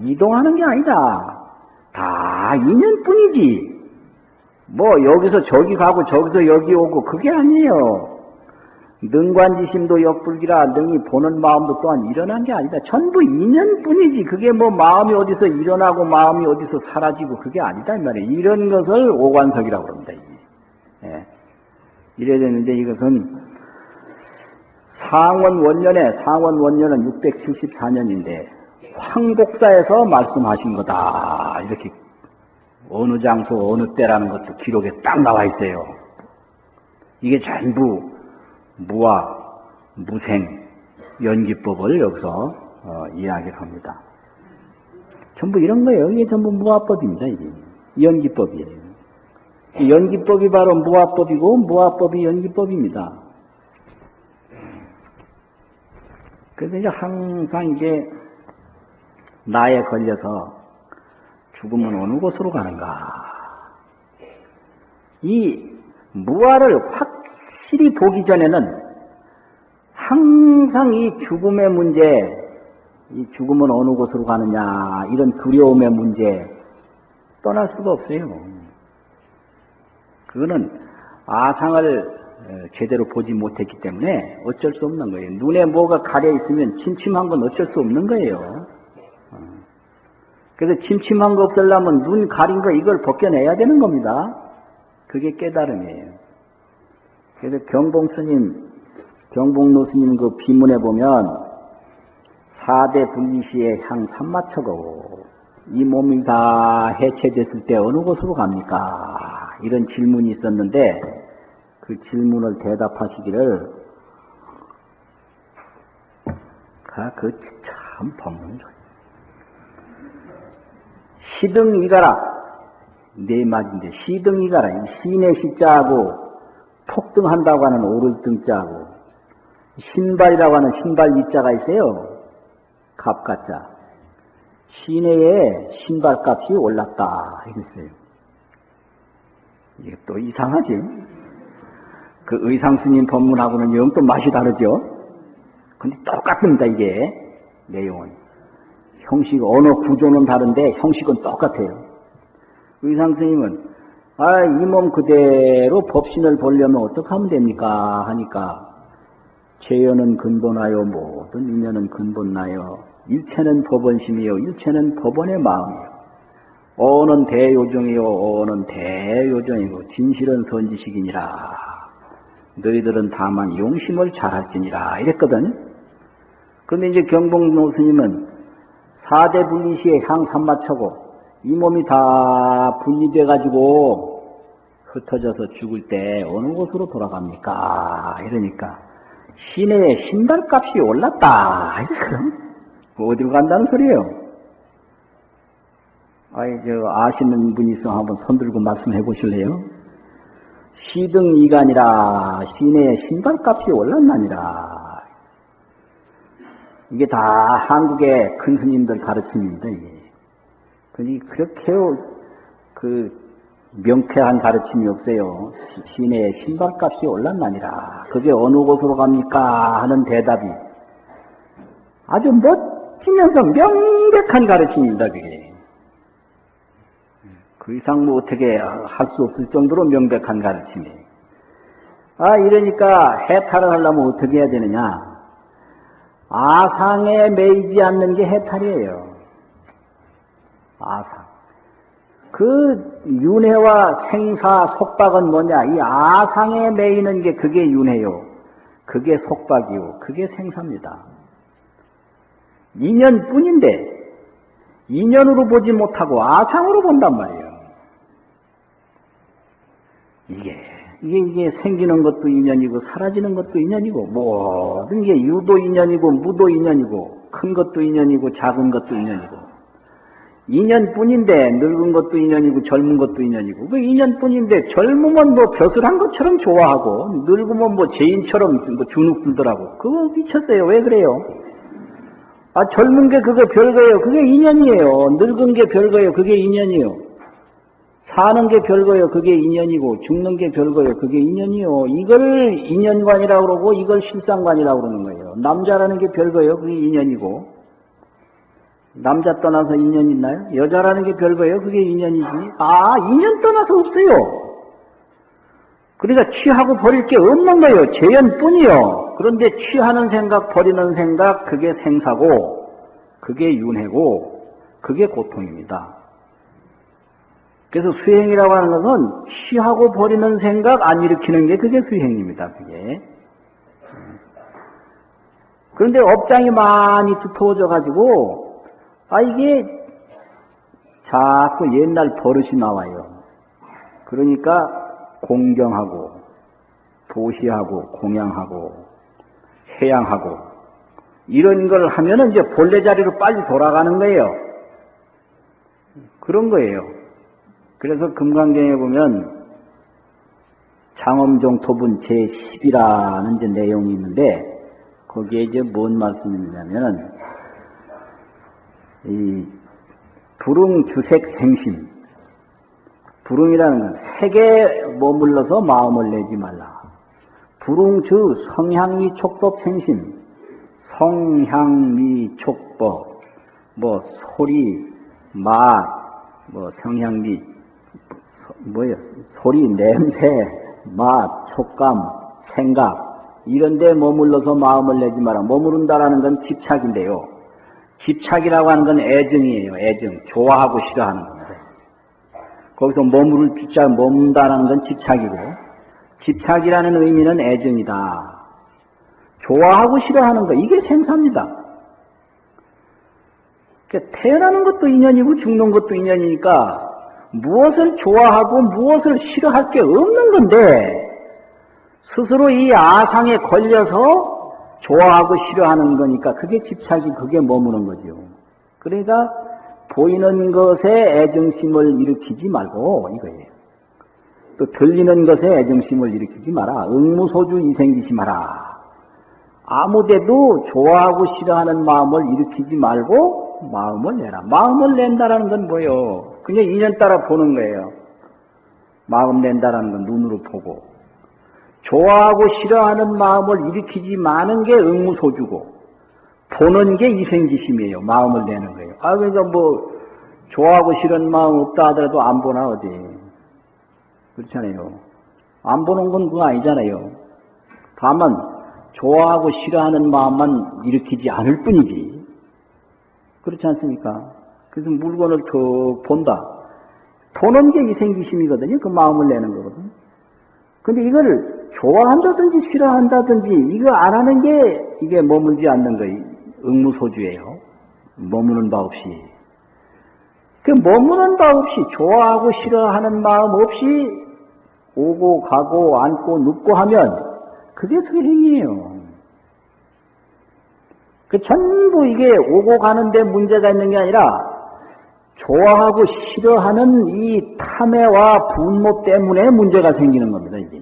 이동하는 게 아니다. 다 인연뿐이지. 여기서 저기 가고 저기서 여기 오고 그게 아니에요. 능관지심도 역불기라 능히 보는 마음도 또한 일어난 게 아니다. 전부 인연뿐이지. 그게 마음이 어디서 일어나고 마음이 어디서 사라지고 그게 아니다 이 말이에요. 이런 것을 오관석이라고 합니다. 예. 이래야 되는데 이것은 상원 원년은 674년인데 황복사에서 말씀하신 거다. 이렇게 어느 장소 어느 때라는 것도 기록에 딱 나와 있어요. 이게 전부 무아, 무생, 연기법을 여기서 이야기를 합니다. 전부 이런 거예요. 이게 전부 무아법입니다. 이게 연기법이에요. 연기법이 바로 무아법이고 무아법이 연기법입니다. 그래서 이제 항상 이게 나에 걸려서 죽으면 어느 곳으로 가는가? 이 무아를 확실히 보기 전에는 항상 이 죽음의 문제, 이 죽으면 어느 곳으로 가느냐, 이런 두려움의 문제 떠날 수가 없어요. 그거는 아상을 제대로 보지 못했기 때문에 어쩔 수 없는 거예요. 눈에 뭐가 가려 있으면 침침한 건 어쩔 수 없는 거예요. 그래서 침침한 거 없애려면 눈 가린 거 이걸 벗겨내야 되는 겁니다. 그게 깨달음이에요. 그래서 경복노 스님 그 비문에 보면 4대 분리시의 향 삼마처고 이 몸이 다 해체됐을 때 어느 곳으로 갑니까? 이런 질문이 있었는데 그 질문을 대답하시기를 그 참 법문이 좋아요. 시등이가라 네 말인데 시등이가라 시내 시자하고 폭등한다고 하는 오를 등자하고 신발이라고 하는 신발 이자가 있어요. 갑가자 시내에 신발값이 올랐다 이랬어요. 이게 또 이상하지. 그 의상스님 법문하고는 영 또 맛이 다르죠. 근데 똑같습니다. 이게 내용은 형식 언어 구조는 다른데 형식은 똑같아요. 의상스님은 이 몸 그대로 법신을 보려면 어떻게 하면 됩니까? 하니까 죄연은 근본하여 모든 인연은 근본나여 일체는 법원심이요 일체는 법원의 마음이요 어는 대요정이요 어는 대요정이고 진실은 선지식이니라 너희들은 다만 용심을 잘할지니라 이랬거든. 그런데 이제 경복노 스님은 4대 분리시의 향 삼마처고 이 몸이 다 분리돼가지고 흩어져서 죽을 때 어느 곳으로 돌아갑니까? 이러니까 시내에 신발값이 올랐다. 그럼 어디로 간다는 소리예요? 아시는 분이 있어 한번 손들고 말씀해 보실래요? 시등이가니라 시내에 신발값이 올랐나니라. 이게 다 한국의 큰 스님들 가르침입니다, 이게. 그렇게, 명쾌한 가르침이 없어요. 시내에 신발값이 올랐나니라. 그게 어느 곳으로 갑니까? 하는 대답이 아주 멋지면서 명백한 가르침입니다, 그게. 그 이상 뭐 어떻게 할 수 없을 정도로 명백한 가르침이에요. 이러니까 해탈을 하려면 어떻게 해야 되느냐? 아상에 매이지 않는 게 해탈이에요. 아상. 그 윤회와 생사, 속박은 뭐냐? 이 아상에 매이는 게 그게 윤회요. 그게 속박이요. 그게 생사입니다. 인연뿐인데 인연으로 보지 못하고 아상으로 본단 말이에요. 이게 생기는 것도 인연이고 사라지는 것도 인연이고 모든 게 유도 인연이고 무도 인연이고 큰 것도 인연이고 작은 것도 인연이고 인연뿐인데 늙은 것도 인연이고 젊은 것도 인연이고 그 인연뿐인데 젊으면 뭐 벼슬한 것처럼 좋아하고 늙으면 뭐 죄인처럼 뭐 주눅들더라고. 그거 미쳤어요. 왜 그래요? 젊은 게 그거 별거예요. 그게 인연이에요. 늙은 게 별거예요. 그게 인연이에요. 사는 게 별거예요. 그게 인연이고 죽는 게 별거예요. 그게 인연이요. 이걸 인연관이라고 그러고 이걸 실상관이라고 그러는 거예요. 남자라는 게 별거예요. 그게 인연이고 남자 떠나서 인연 있나요? 여자라는 게 별거예요. 그게 인연이지. 인연 떠나서 없어요. 그러니까 취하고 버릴 게 없는 거예요. 재연뿐이요. 그런데 취하는 생각, 버리는 생각, 그게 생사고, 그게 윤회고, 그게 고통입니다. 그래서 수행이라고 하는 것은 취하고 버리는 생각 안 일으키는 게 그게 수행입니다. 그게. 그런데 업장이 많이 두터워져 가지고 이게 자꾸 옛날 버릇이 나와요. 그러니까 공경하고 보시하고 공양하고 해양하고 이런 걸 하면은 이제 본래 자리로 빨리 돌아가는 거예요. 그런 거예요. 그래서 금강경에 보면 장엄종토분 제10이라는 이제 내용이 있는데 거기에 이제 뭔 말씀이냐면은 이 불응주색 생심, 불응이라는 건 색에 머물러서 마음을 내지 말라. 불응주 성향미 촉법 생심, 성향미 촉법, 뭐 소리, 맛, 뭐 성향미, 뭐예요? 소리, 냄새, 맛, 촉감, 생각 이런 데 머물러서 마음을 내지 마라. 머무른다라는 건 집착인데요. 집착이라고 하는 건 애정이에요. 애정. 좋아하고 싫어하는 겁니다. 거기서 머문다는 건 집착이고 집착이라는 의미는 애정이다. 좋아하고 싫어하는 거 이게 생사입니다. 그러니까 태어나는 것도 인연이고 죽는 것도 인연이니까 무엇을 좋아하고 무엇을 싫어할 게 없는 건데 스스로 이 아상에 걸려서 좋아하고 싫어하는 거니까 그게 집착이 그게 머무는 거죠. 그러니까 보이는 것에 애정심을 일으키지 말고 이거예요. 또 들리는 것에 애정심을 일으키지 마라. 응무소주 이생기시 마라. 아무데도 좋아하고 싫어하는 마음을 일으키지 말고 마음을 내라. 마음을 낸다라는 건 뭐예요? 그냥 인연 따라 보는 거예요. 마음 낸다라는 건 눈으로 보고 좋아하고 싫어하는 마음을 일으키지 마는 게 응무소주고 보는 게 이생기심이에요. 마음을 내는 거예요. 그러니까 뭐 좋아하고 싫어하는 마음 없다 하더라도 안 보나 어디. 그렇잖아요. 안 보는 건 그거 아니잖아요. 다만 좋아하고 싫어하는 마음만 일으키지 않을 뿐이지. 그렇지 않습니까? 그래서 물건을 더 본다. 보는 게 이생기심이거든요. 그 마음을 내는 거거든요. 근데 이걸 좋아한다든지 싫어한다든지 이거 안 하는 게 이게 머물지 않는 거예요. 응무소주예요. 머무는 바 없이. 그 머무는 바 없이 좋아하고 싫어하는 마음 없이 오고 가고 앉고 눕고 하면 그게 수행이에요. 그 전부 이게 오고 가는데 문제가 있는 게 아니라 좋아하고 싫어하는 이 탐애와 분노 때문에 문제가 생기는 겁니다. 이게.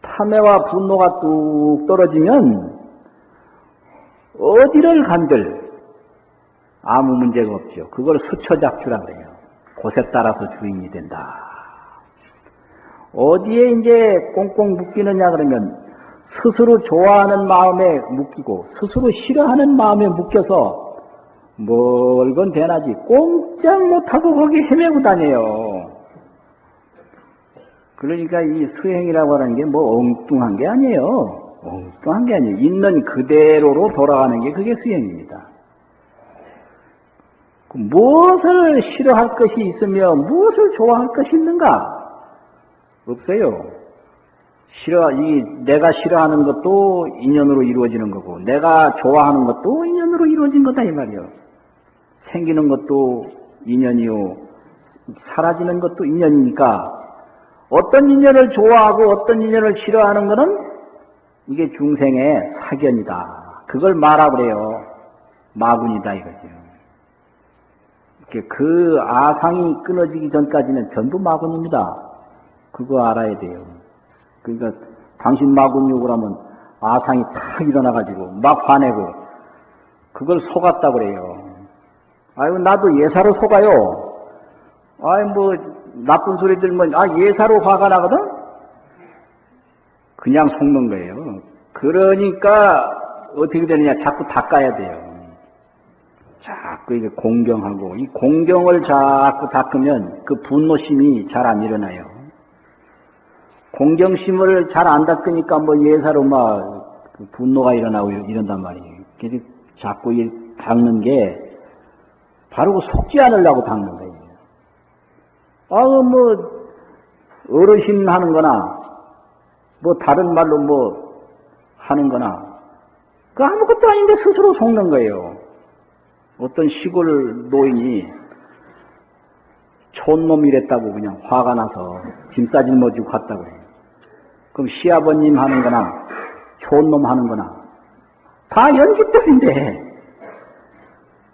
탐애와 분노가 뚝 떨어지면 어디를 간들 아무 문제가 없죠. 그걸 수처작주라 그래요. 곳에 따라서 주인이 된다. 어디에 이제 꽁꽁 묶이느냐 그러면 스스로 좋아하는 마음에 묶이고 스스로 싫어하는 마음에 묶여서 멀건 대낮이 꼼짝 못하고 거기 헤매고 다녀요. 그러니까 이 수행이라고 하는 게 뭐 엉뚱한 게 아니에요. 엉뚱한 게 아니에요. 있는 그대로로 돌아가는 게 그게 수행입니다. 무엇을 싫어할 것이 있으며 무엇을 좋아할 것이 있는가? 없어요. 내가 싫어하는 것도 인연으로 이루어지는 거고, 내가 좋아하는 것도 인연으로 이루어진 거다, 이 말이요. 생기는 것도 인연이요. 사라지는 것도 인연이니까, 어떤 인연을 좋아하고 어떤 인연을 싫어하는 것은 이게 중생의 사견이다. 그걸 말하고 그래요. 마군이다, 이거죠. 그 아상이 끊어지기 전까지는 전부 마군입니다. 그거 알아야 돼요. 그러니까 당신 마군욕을 하면 아상이 탁 일어나가지고 막 화내고 그걸 속았다 그래요. 아이고 나도 예사로 속아요. 아이 뭐 나쁜 소리 들면 예사로 화가 나거든? 그냥 속는 거예요. 그러니까 어떻게 되느냐 자꾸 닦아야 돼요. 자꾸 이게 공경하고 이 공경을 자꾸 닦으면 그 분노심이 잘 안 일어나요. 공경심을 잘 안 닦으니까 뭐 예사로 막 그 분노가 일어나고 이런단 말이에요. 그래서 자꾸 이 닦는 게 바로 속지 않으려고 닦는 거예요. 뭐 어르신 하는 거나 뭐 다른 말로 뭐 하는 거나 그 아무것도 아닌데 스스로 속는 거예요. 어떤 시골 노인이 촌놈이랬다고 그냥 화가 나서 짐 싸질 못지고 갔다고 해요. 그럼 시아버님 하는 거나 촌놈 하는 거나 다 연기법인데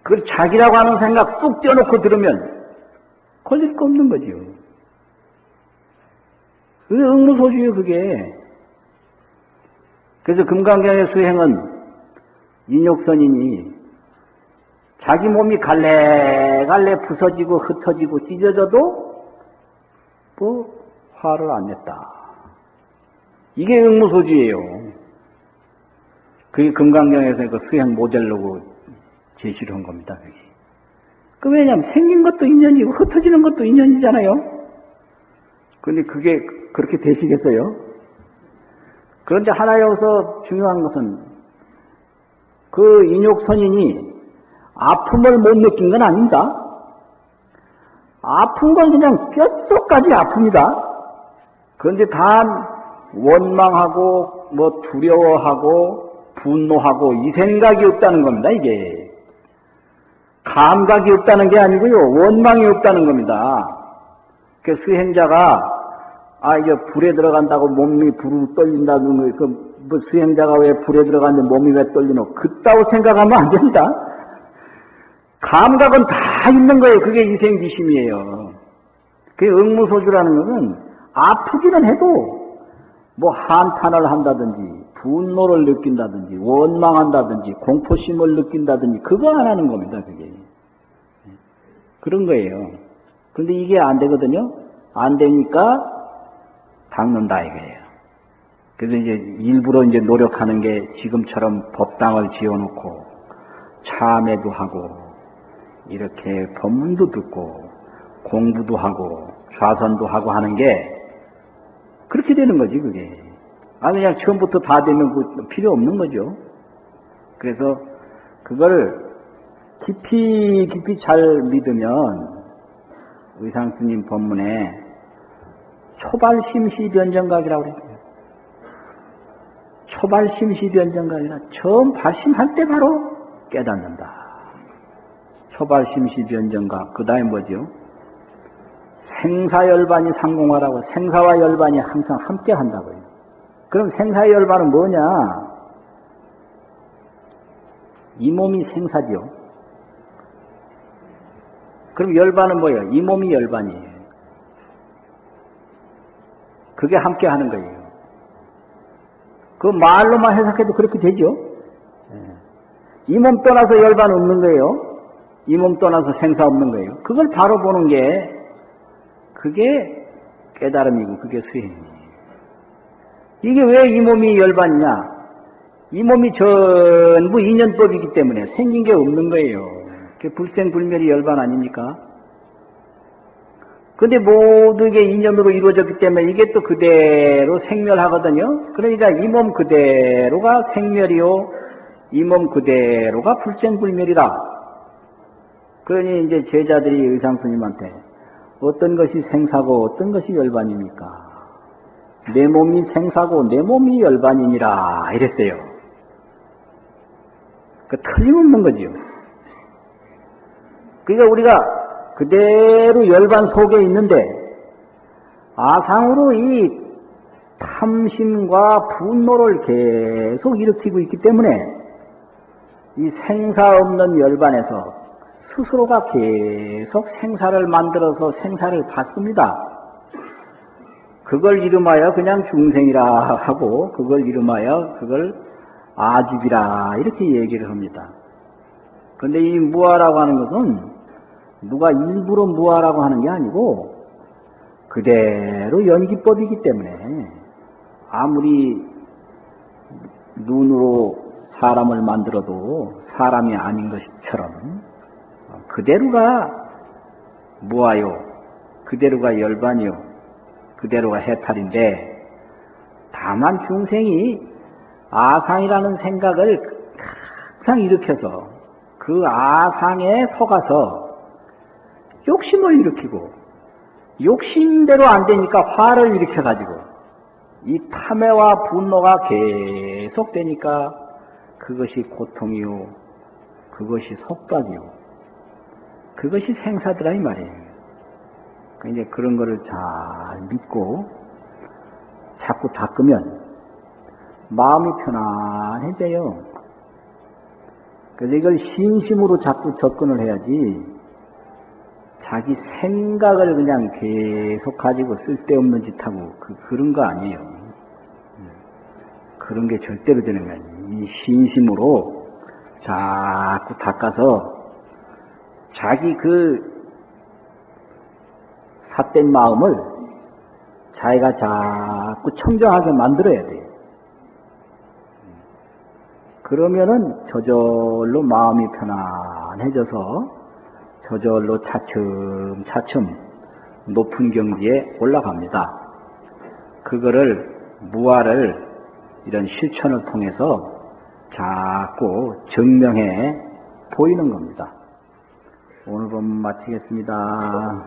그걸 자기라고 하는 생각 뚝 떼어놓고 들으면 걸릴 거 없는 거죠. 그게 응무소주예요, 그게. 그래서 금강경의 수행은 인욕선인이 자기 몸이 갈래갈래 부서지고 흩어지고 찢어져도 뭐 화를 안 냈다. 이게 응무소주예요. 그게 금강경에서 그 수행 모델로 제시를 한 겁니다. 그 왜냐하면 생긴 것도 인연이고 흩어지는 것도 인연이잖아요. 그런데 그게 그렇게 되시겠어요? 그런데 하나 여기서 중요한 것은 그 인욕선인이 아픔을 못 느낀 건 아닙니다. 아픈 건 그냥 뼛속까지 아픕니다. 그런데 단 원망하고 뭐 두려워하고 분노하고 이 생각이 없다는 겁니다. 이게 감각이 없다는 게 아니고요. 원망이 없다는 겁니다. 그 수행자가 이제 불에 들어간다고 몸이 부르르 떨린다는 뭐 수행자가 왜 불에 들어갔는데 몸이 왜 떨리노? 그따고 생각하면 안 됩니다. 감각은 다 있는 거예요. 그게 이생기심이에요. 그게 응무소주라는 것은 아프기는 해도 뭐 한탄을 한다든지 분노를 느낀다든지 원망한다든지 공포심을 느낀다든지 그거 안 하는 겁니다. 그게 그런 거예요. 그런데 이게 안 되거든요. 안 되니까 닦는다 이거예요. 그래서 이제 일부러 이제 노력하는 게 지금처럼 법당을 지어놓고 참회도 하고 이렇게 법문도 듣고 공부도 하고 좌선도 하고 하는 게 그렇게 되는 거지 그게. 그냥 처음부터 다 되면 필요 없는 거죠. 그래서 그걸 깊이 잘 믿으면 의상스님 법문에 초발심시변정각이라고 그랬어요. 초발심시변정각이라 처음 발심할 때 바로 깨닫는다. 초발심시변정각. 그 다음에 뭐죠? 생사열반이 상공하라고. 생사와 열반이 항상 함께 한다고요. 그럼 생사의 열반은 뭐냐? 이 몸이 생사지요. 그럼 열반은 뭐예요? 이 몸이 열반이에요. 그게 함께 하는 거예요. 그 말로만 해석해도 그렇게 되죠. 이 몸 떠나서 열반 없는 거예요. 이 몸 떠나서 생사 없는 거예요. 그걸 바로 보는 게 그게 깨달음이고 그게 수행이에요. 이게 왜 이 몸이 열반이냐? 이 몸이 전부 인연법이기 때문에 생긴 게 없는 거예요. 그게 불생불멸이 열반 아닙니까? 근데 모두 이게 인연으로 이루어졌기 때문에 이게 또 그대로 생멸하거든요. 그러니까 이 몸 그대로가 생멸이요. 이 몸 그대로가 불생불멸이다. 그러니 이제 제자들이 의상스님한테 어떤 것이 생사고 어떤 것이 열반입니까? 내 몸이 생사고 내 몸이 열반이니라 이랬어요. 그 틀림없는 거지요. 그러니까 우리가 그대로 열반 속에 있는데 아상으로 이 탐심과 분노를 계속 일으키고 있기 때문에 이 생사 없는 열반에서 스스로가 계속 생사를 만들어서 생사를 받습니다. 그걸 이름하여 그냥 중생이라 하고 그걸 이름하여 그걸 아집이라 이렇게 얘기를 합니다. 그런데 이 무아라고 하는 것은 누가 일부러 무아라고 하는 게 아니고 그대로 연기법이기 때문에 아무리 눈으로 사람을 만들어도 사람이 아닌 것처럼 그대로가 무아요. 그대로가 열반이요. 그대로가 해탈인데 다만 중생이 아상이라는 생각을 항상 일으켜서 그 아상에 속아서 욕심을 일으키고 욕심대로 안 되니까 화를 일으켜가지고 이 탐애와 분노가 계속되니까 그것이 고통이요. 그것이 속박이요. 그것이 생사더라 이 말이에요. 이제 그런 거를 잘 믿고 자꾸 닦으면 마음이 편안해져요. 그래서 이걸 신심으로 자꾸 접근을 해야지 자기 생각을 그냥 계속 가지고 쓸데없는 짓 하고 그런 거 아니에요. 그런 게 절대로 되는 거 아니에요. 이 신심으로 자꾸 닦아서 자기 그 삿된 마음을 자기가 자꾸 청정하게 만들어야 돼요. 그러면은 저절로 마음이 편안해져서 저절로 차츰차츰 높은 경지에 올라갑니다. 그거를 무아를 이런 실천을 통해서 자꾸 증명해 보이는 겁니다. 오늘 본 마치겠습니다.